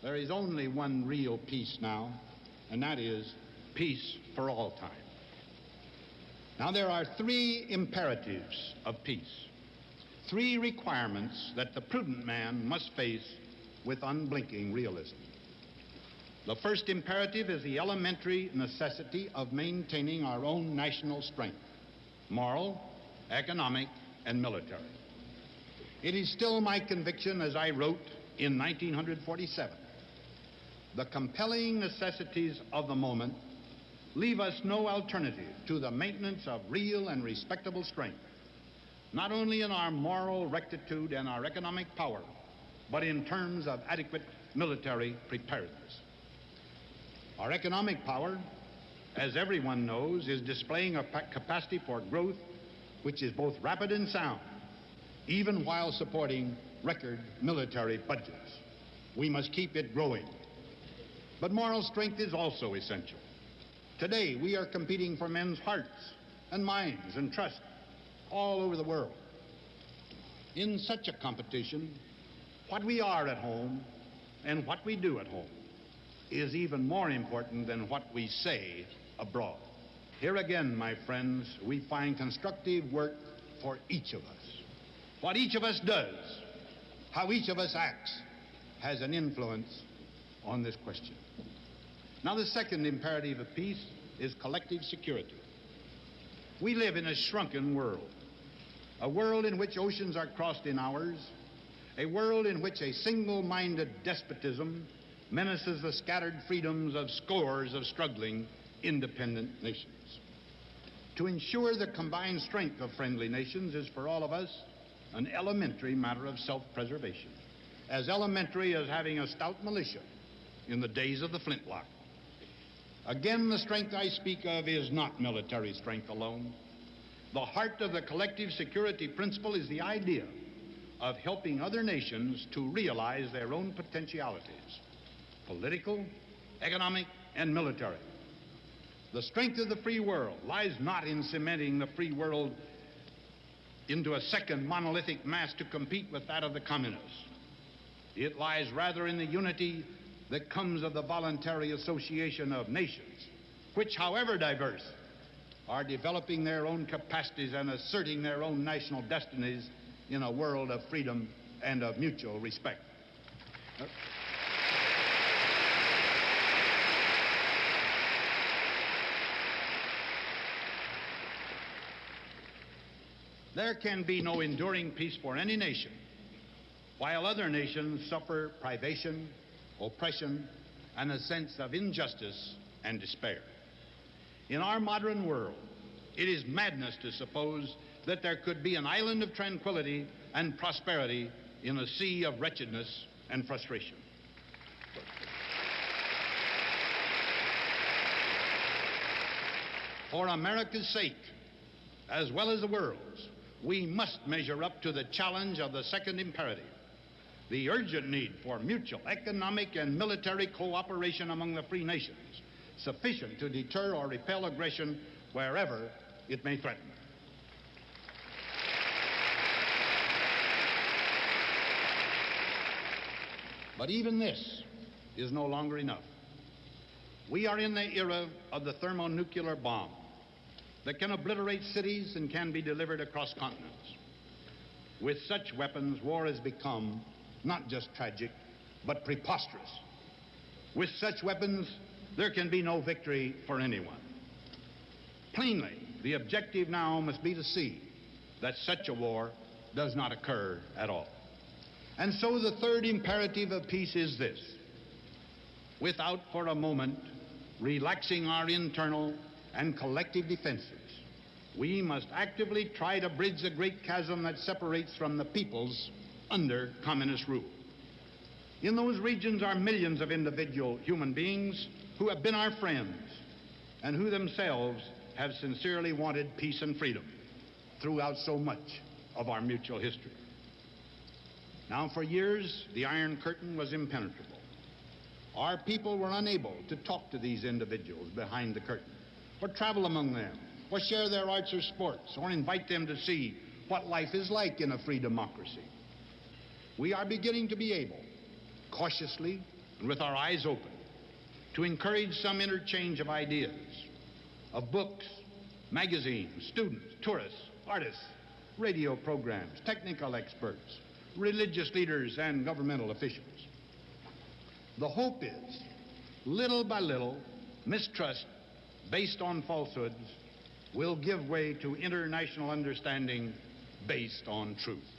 There is only one real peace now, and that is peace for all time. Now, there are three imperatives of peace, three requirements that the prudent man must face with unblinking realism. The first imperative is the elementary necessity of maintaining our own national strength, moral, economic, and military. It is still my conviction, as I wrote in 1947, the compelling necessities of the moment leave us no alternative to the maintenance of real and respectable strength, not only in our moral rectitude and our economic power, but in terms of adequate military preparedness. Our economic power, as everyone knows, is displaying a capacity for growth which is both rapid and sound, even while supporting record military budgets. We must keep it growing. But moral strength is also essential. Today, we are competing for men's hearts and minds and trust all over the world. In such a competition, what we are at home and what we do at home is even more important than what we say abroad. Here again, my friends, we find constructive work for each of us. What each of us does, how each of us acts, has an influence on this question. Now, the second imperative of peace is collective security. We live in a shrunken world, a world in which oceans are crossed in hours, a world in which a single-minded despotism menaces the scattered freedoms of scores of struggling independent nations. To ensure the combined strength of friendly nations is for all of us an elementary matter of self-preservation, as elementary as having a stout militia in the days of the flintlock. Again, the strength I speak of is not military strength alone. The heart of the collective security principle is the idea of helping other nations to realize their own potentialities, political, economic, and military. The strength of the free world lies not in cementing the free world into a second monolithic mass to compete with that of the communists. It lies rather in the unity that comes of the voluntary association of nations, which, however diverse, are developing their own capacities and asserting their own national destinies in a world of freedom and of mutual respect. There can be no enduring peace for any nation while other nations suffer privation, oppression, and a sense of injustice and despair. In our modern world, it is madness to suppose that there could be an island of tranquility and prosperity in a sea of wretchedness and frustration. For America's sake, as well as the world's, we must measure up to the challenge of the second imperative, the urgent need for mutual economic and military cooperation among the free nations, sufficient to deter or repel aggression wherever it may threaten. But even this is no longer enough. We are in the era of the thermonuclear bomb that can obliterate cities and can be delivered across continents. With such weapons, war has become not just tragic, but preposterous. With such weapons, there can be no victory for anyone. Plainly, the objective now must be to see that such a war does not occur at all. And so the third imperative of peace is this: without for a moment relaxing our internal and collective defenses, we must actively try to bridge the great chasm that separates from the peoples under communist rule. In those regions are millions of individual human beings who have been our friends and who themselves have sincerely wanted peace and freedom throughout so much of our mutual history. Now, for years, the Iron Curtain was impenetrable. Our people were unable to talk to these individuals behind the curtain, or travel among them, or share their arts or sports, or invite them to see what life is like in a free democracy. We are beginning to be able, cautiously and with our eyes open to encourage some interchange of ideas, of books, magazines, students, tourists, artists, radio programs, technical experts, religious leaders, and governmental officials. The hope is, little by little, mistrust based on falsehoods will give way to international understanding based on truth.